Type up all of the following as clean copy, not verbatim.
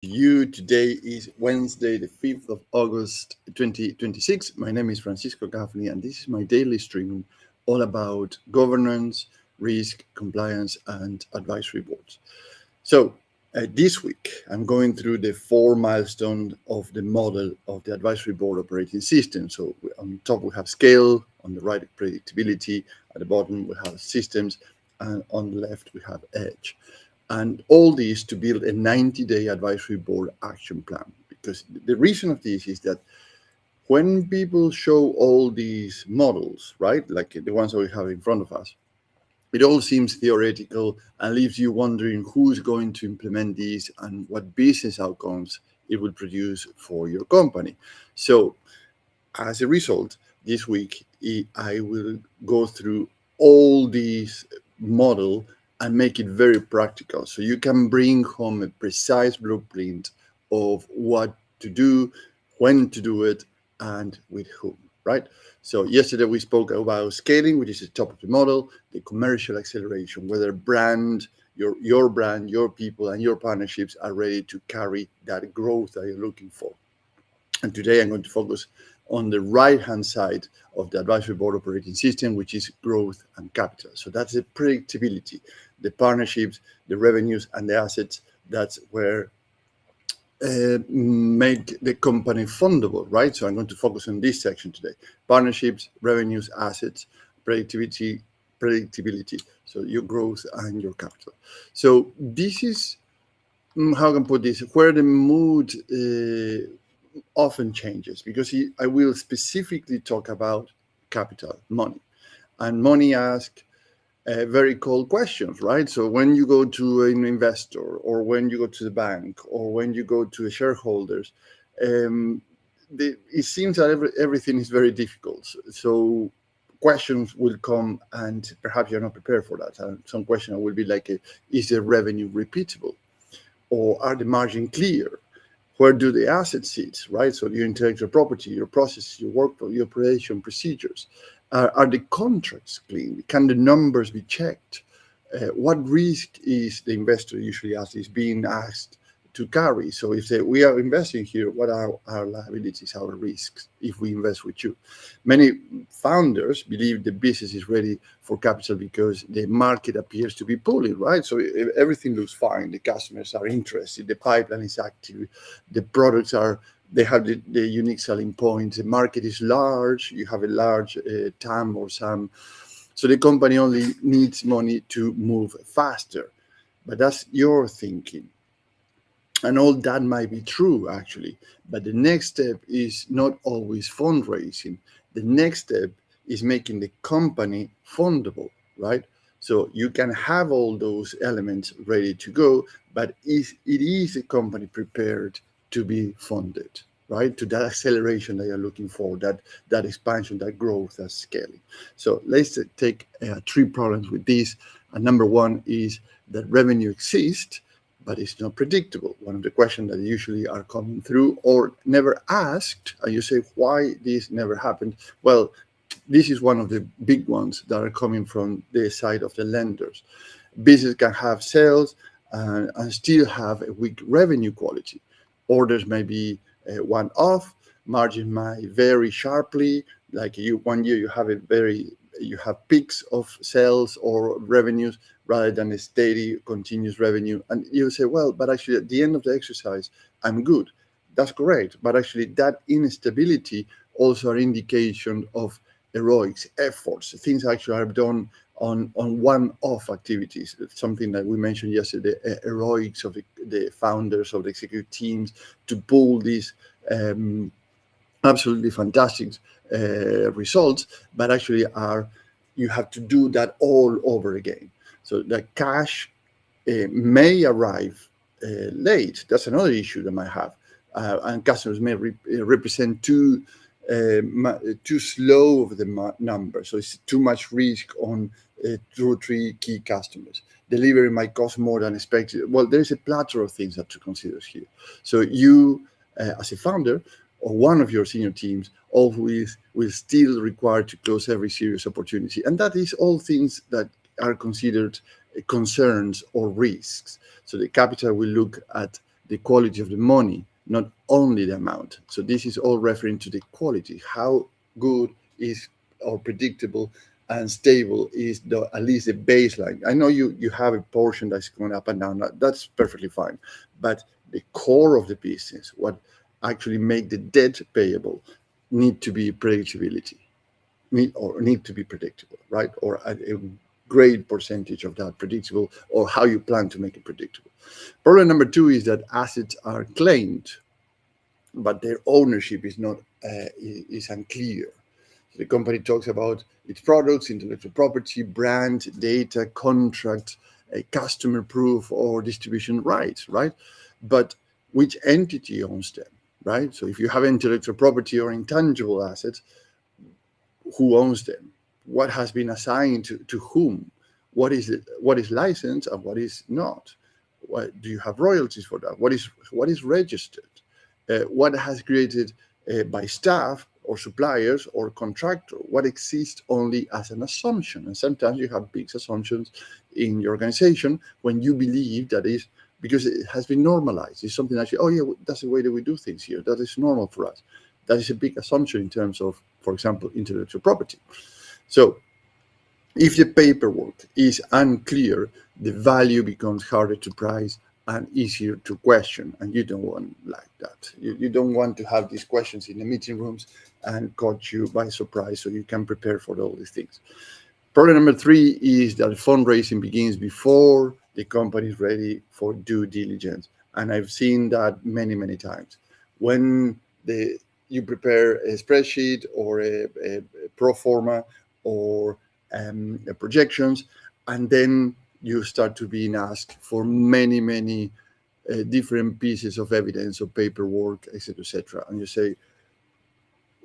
you. Today is Wednesday, the 5th of August, 2026. My name is Francisco Gaffney, and this is my daily stream all about governance, risk, compliance, and advisory boards. So this week, I'm going through the 4 milestones of the model of the advisory board operating system. So on top, we have scale, on the right, predictability, at the bottom, we have systems, and on the left, we have edge. And all this to build a 90-day advisory board action plan. Because the reason of this is that when people show all these models, right, like the ones that we have in front of us, it all seems theoretical and leaves you wondering who's going to implement these and what business outcomes it will produce for your company. So as a result, this week, I will go through all these models and make it very practical. So you can bring home a precise blueprint of what to do, when to do it, and with whom, right? So yesterday we spoke about scaling, which is the top of the model, the commercial acceleration, whether brand, your brand, your people, and your partnerships are ready to carry that growth that you're looking for. And today I'm going to focus on the right-hand side of the advisory board operating system, which is growth and capital. So that's the predictability, the partnerships, the revenues, and the assets. That's where make the company fundable, right? So I'm going to focus on this section today. Partnerships, revenues, assets, predictability, so your growth and your capital. So this is, how can I put this, where the mood often changes, because I will specifically talk about capital, money. And money asks very cold questions, right? So when you go to an investor, or when you go to the bank, or when you go to the shareholders, it seems that everything is very difficult. So questions will come, and perhaps you're not prepared for that. And some questions will be like, is the revenue repeatable? Or are the margins clear? Where do the assets sit, right? So your intellectual property, your processes, your workflow, your operation procedures. Are the contracts clean? Can the numbers be checked? What risk is the investor usually being asked to carry? So if we are investing here, what are our liabilities, our risks if we invest with you? Many founders believe the business is ready for capital because the market appears to be pulling, right? So everything looks fine. The customers are interested. The pipeline is active. The products they have the unique selling points. The market is large. You have a large TAM or SAM. So the company only needs money to move faster. But that's your thinking. And all that might be true, actually. But the next step is not always fundraising. The next step is making the company fundable, right? So you can have all those elements ready to go, but it is a company prepared to be funded, right? To that acceleration that you're looking for, that expansion, that growth, that scaling. So let's take 3 problems with this. And number 1 is that revenue exists, but it's not predictable. One of the questions that usually are coming through or never asked, and you say, why this never happened? Well, this is one of the big ones that are coming from the side of the lenders. Business can have sales and still have a weak revenue quality. Orders may be one-off, margin might vary sharply. Like 1 year you have peaks of sales or revenues rather than a steady, continuous revenue. And you say, well, but actually at the end of the exercise, I'm good. That's correct. But actually that instability also are indication of heroics, efforts, things actually are done on one-off activities. It's something that we mentioned yesterday, heroics of the founders of the executive teams to pull these absolutely fantastic results, but actually you have to do that all over again. So the cash may arrive late. That's another issue that might have, and customers may represent too slow of the number. So it's too much risk on 2 or 3 key customers. Delivery might cost more than expected. Well, there's a plethora of things that to consider here. So you, as a founder, or one of your senior teams always will still require to close every serious opportunity. And that is all things that are considered concerns or risks. So the capital will look at the quality of the money, not only the amount. So this is all referring to the quality. How good is or predictable and stable is at least the baseline. I know you have a portion that's going up and down. That's perfectly fine. But the core of the business, what actually make the debt payable, need to be predictability, need to be predictable, right? Or a great percentage of that predictable, or how you plan to make it predictable. Problem number two is that assets are claimed, but their ownership is not is unclear. So the company talks about its products, intellectual property, brand, data, contract, a customer proof, or distribution rights, right? But which entity owns them, right? So if you have intellectual property or intangible assets, who owns them? What has been assigned to whom? What is it? What is licensed and what is not? What, do you have royalties for that? What is registered? What has created by staff or suppliers or contractor? What exists only as an assumption? And sometimes you have big assumptions in your organization when you believe that is because it has been normalized. It's something actually, oh yeah, that's the way that we do things here. That is normal for us. That is a big assumption in terms of, for example, intellectual property. So if the paperwork is unclear, the value becomes harder to price and easier to question, and you don't want like that. You don't want to have these questions in the meeting rooms and caught you by surprise, so you can prepare for all these things. Problem number three is that fundraising begins before the company is ready for due diligence, and I've seen that many times. When you prepare a spreadsheet or a pro forma or projections, and then you start to be asked for many different pieces of evidence or paperwork, etc., and you say,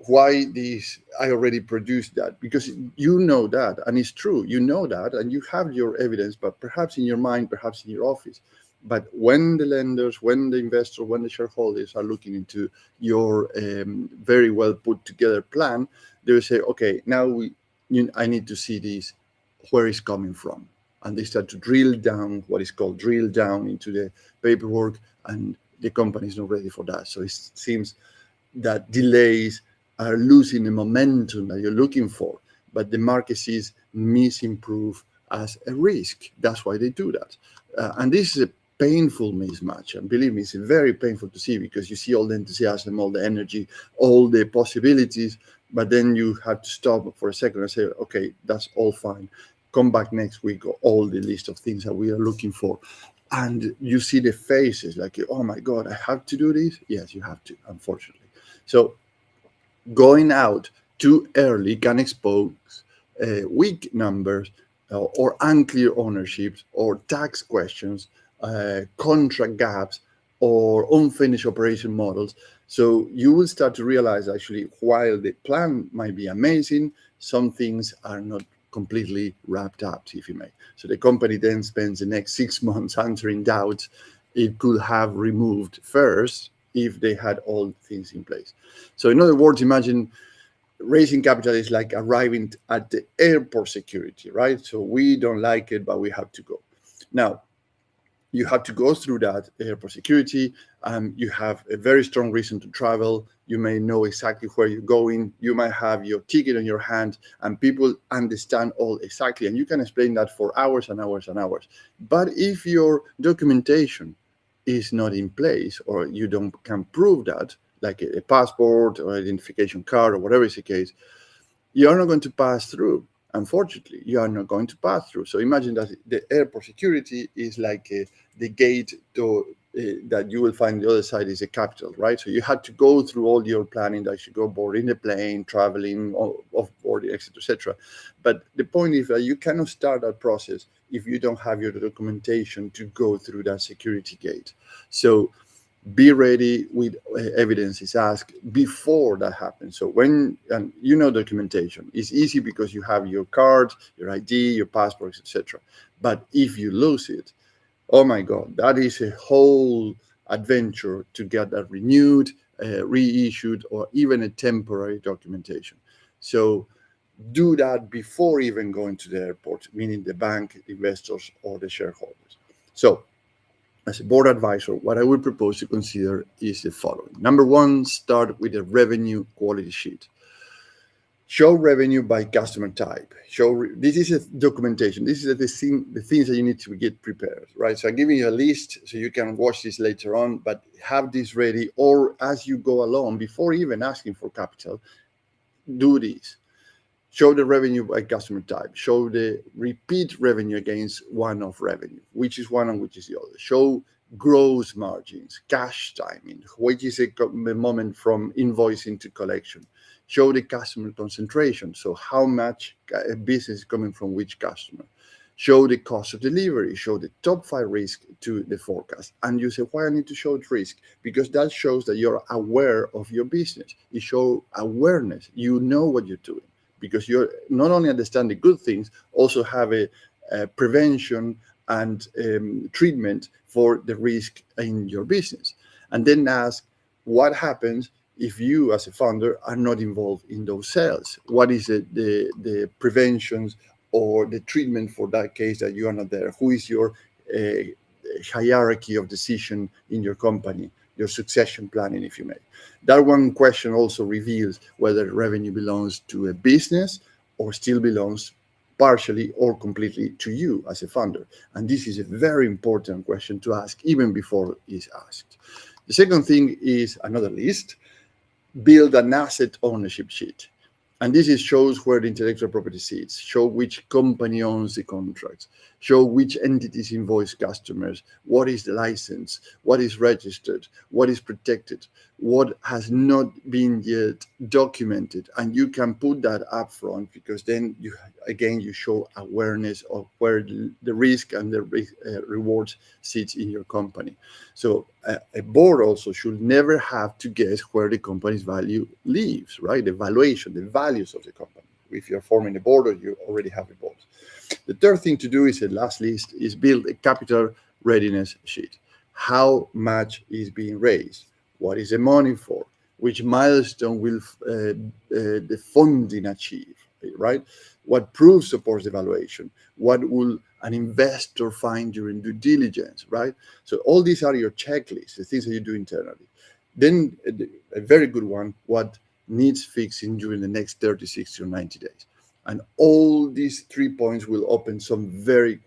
why this? I already produced that, because you know that, and it's true, you know that, and you have your evidence, but perhaps in your mind, perhaps in your office. But when the lenders, when the investor, when the shareholders are looking into your very well put together plan, they will say, okay, now I need to see this, where it's coming from. And they start to drill down, what is called drill down into the paperwork, and the company is not ready for that. So it seems that delays are losing the momentum that you're looking for, but the market sees misimprove as a risk. That's why they do that. And this is a painful mismatch. And believe me, it's very painful to see, because you see all the enthusiasm, all the energy, all the possibilities, but then you have to stop for a second and say, okay, that's all fine. Come back next week, or all the list of things that we are looking for. And you see the faces like, oh my God, I have to do this? Yes, you have to, unfortunately. So going out too early can expose weak numbers or unclear ownerships or tax questions, contract gaps, or unfinished operation models. So you will start to realize, actually, while the plan might be amazing, some things are not completely wrapped up, if you may. So the company then spends the next 6 months answering doubts it could have removed first if they had all things in place. So in other words, imagine raising capital is like arriving at the airport security, right? So we don't like it, but we have to go. Now, you have to go through that airport security. You have a very strong reason to travel. You may know exactly where you're going. You might have your ticket in your hand, and people understand all exactly. And you can explain that for hours and hours and hours. But if your documentation is not in place, or you can prove that, like a passport or identification card or whatever is the case, you are not going to pass through. Unfortunately, you are not going to pass through. So imagine that the airport security is like the gate to that you will find the other side is a capital, right? So you had to go through all your planning that you go boarding the plane, traveling, off boarding, etc. But the point is that you cannot start that process if you don't have your documentation to go through that security gate. So be ready with evidence is asked before that happens. So when documentation is easy because you have your card, your ID, your passports, etc. But if you lose it, oh my God, that is a whole adventure to get that renewed, reissued, or even a temporary documentation. So do that before even going to the airport, meaning the bank, investors, or the shareholders. So as a board advisor, what I would propose to consider is the following. Number one, start with a revenue quality sheet. Show revenue by customer type. This is a documentation. This is the things that you need to get prepared, right? So I'm giving you a list so you can watch this later on, but have this ready, or as you go along, before even asking for capital, do this. Show the revenue by customer type. Show the repeat revenue against one-off revenue, which is one and which is the other. Show gross margins, cash timing, which is the moment from invoicing to collection. Show the customer concentration, so how much business is coming from which customer. Show the cost of delivery, show the top 5 risk to the forecast. And you say, why I need to show the risk? Because that shows that you're aware of your business. You show awareness. You know what you're doing, because you not only understand the good things, also have a prevention and treatment for the risk in your business. And then ask, what happens if you as a founder are not involved in those sales? What is the preventions or the treatment for that case that you are not there? Who is your hierarchy of decision in your company, your succession planning, if you may? That one question also reveals whether revenue belongs to a business or still belongs partially or completely to you as a founder. And this is a very important question to ask even before it's asked. The second thing is another list. Build an asset ownership sheet. And this shows where the intellectual property sits, show which company owns the contracts, show which entities invoice customers, what is the license, what is registered, what is protected, what has not been yet documented. And you can put that up front, because then you show awareness of where the risk and the rewards sits in your company. So a board also should never have to guess where the company's value lives, right? The valuation, the values of the company, if you're forming a board or you already have a board. The third thing to do is, the last list, is build a capital readiness sheet. How much is being raised? What is the money for? Which milestone will the funding achieve, right? What proof supports the valuation? What will an investor find during due diligence, right? So all these are your checklists, the things that you do internally. Then a very good one, what needs fixing during the next 30, 60, or 90 days. And all these 3 points will open some very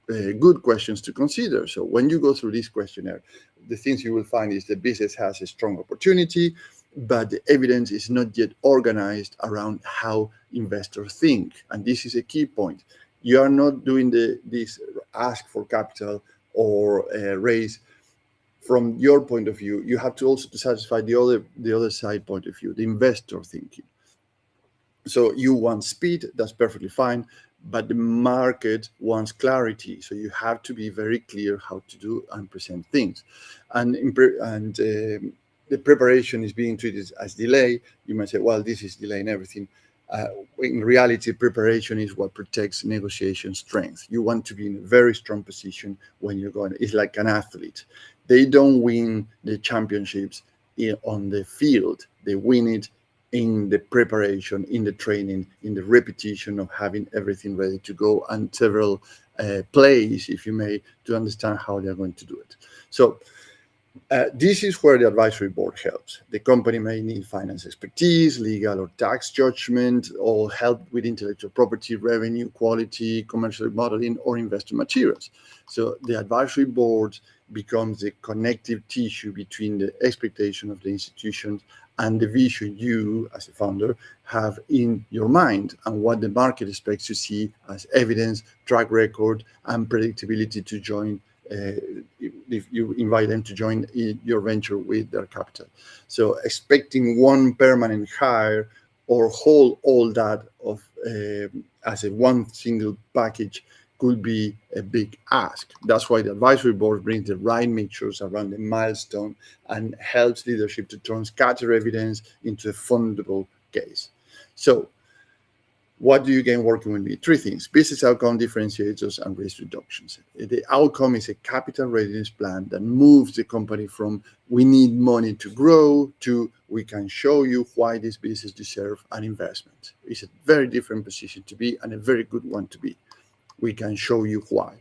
good questions to consider. So when you go through this questionnaire, the things you will find is the business has a strong opportunity, but the evidence is not yet organized around how investors think. And this is a key point. You are not doing this ask for capital or raise from your point of view. You have to also to satisfy the other side point of view, the investor thinking. So you want speed, that's perfectly fine, but the market wants clarity. So you have to be very clear how to do and present things. And the preparation is being treated as delay. You might say, well, this is delaying everything. In reality, preparation is what protects negotiation strength. You want to be in a very strong position when you're going. It's like an athlete. They don't win the championships on the field. They win it in the preparation, in the training, in the repetition of having everything ready to go, and several plays, if you may, to understand how they're going to do it. So this is where the advisory board helps. The company may need finance expertise, legal or tax judgment, or help with intellectual property, revenue, quality, commercial modeling, or investor materials. So the advisory board becomes the connective tissue between the expectation of the institutions and the vision you, as a founder, have in your mind, and what the market expects to see as evidence, track record, and predictability to join if you invite them to join your venture with their capital. So expecting one permanent hire or hold all that as a one single package could be a big ask. That's why the advisory board brings the right mixtures around the milestone and helps leadership to turn scattered evidence into a fundable case. So what do you gain working with me? 3 things: business outcome, differentiators, and risk reductions. The outcome is a capital readiness plan that moves the company from we need money to grow to we can show you why this business deserves an investment. It's a very different position to be, and a very good one to be. We can show you why.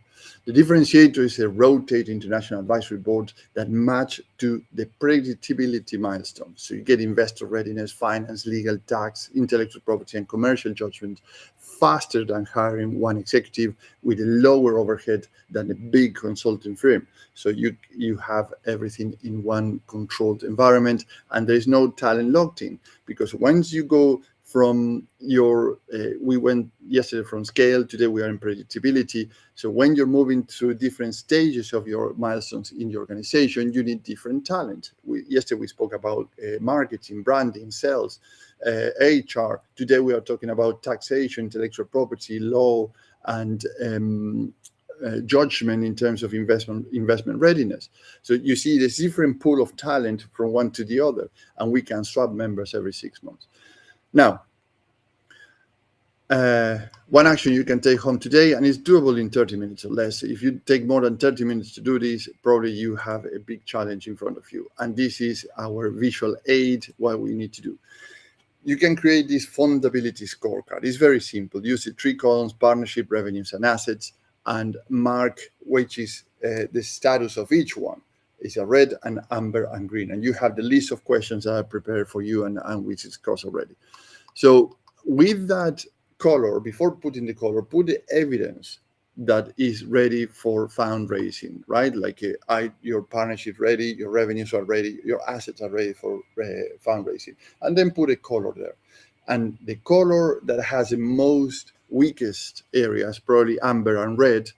The differentiator is a rotating international advisory board that match to the predictability milestones. So you get investor readiness, finance, legal, tax, intellectual property, and commercial judgment faster than hiring one executive with a lower overhead than a big consulting firm. So you have everything in one controlled environment, and there's no talent locked in, because once you go from your, we went yesterday from scale, today we are in predictability. So when you're moving through different stages of your milestones in your organization, you need different talent. Yesterday we spoke about marketing, branding, sales, HR. Today we are talking about taxation, intellectual property, law, and judgment in terms of investment readiness. So you see there's different pool of talent from one to the other, and we can swap members every 6 months. Now, one action you can take home today, and it's doable in 30 minutes or less. If you take more than 30 minutes to do this, probably you have a big challenge in front of you. And this is our visual aid, what we need to do. You can create this Fundability Scorecard. It's very simple. Use the 3 columns: partnership, revenues, and assets, and mark which is the status of each one. It's a red and amber and green. And you have the list of questions that I prepared for you and which is discussed already. So with that color, before putting the color, put the evidence that is ready for fundraising, right? Like your partnership ready, your revenues are ready, your assets are ready for fundraising. And then put a color there. And the color that has the most weakest areas, probably amber and red,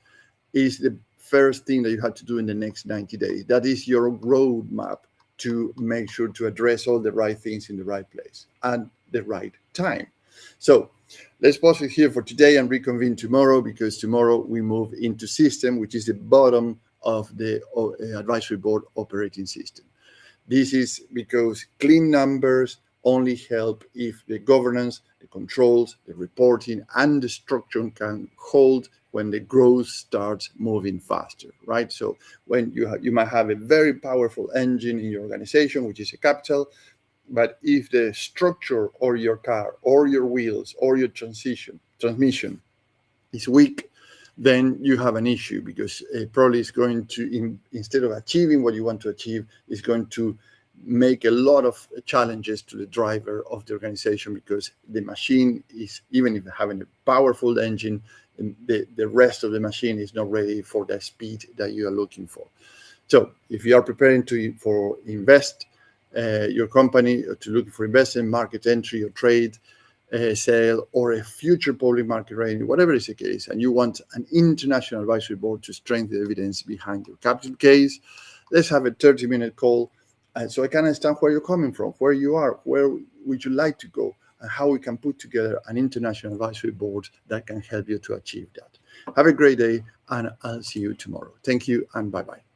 is the first thing that you have to do in the next 90 days. That is your roadmap to make sure to address all the right things in the right place and the right time. So let's pause it here for today and reconvene tomorrow, because tomorrow we move into system, which is the bottom of the advisory board operating system. This is because clean numbers only help if the governance, the controls, the reporting, and the structure can hold when the growth starts moving faster, right? So when you might have a very powerful engine in your organization, which is a capital, but if the structure or your car or your wheels or your transmission is weak, then you have an issue, because it probably is going to, instead of achieving what you want to achieve, is going to make a lot of challenges to the driver of the organization, because the machine is, even if having a powerful engine, the rest of the machine is not ready for the speed that you are looking for. So if you are preparing for invest your company, to look for investment, market entry, or trade, sale, or a future public market rating, whatever is the case, and you want an international advisory board to strengthen the evidence behind your capital case, let's have a 30-minute call so I can understand where you're coming from, where you are, where would you like to go, and how we can put together an international advisory board that can help you to achieve that. Have a great day, and I'll see you tomorrow. Thank you, and bye-bye.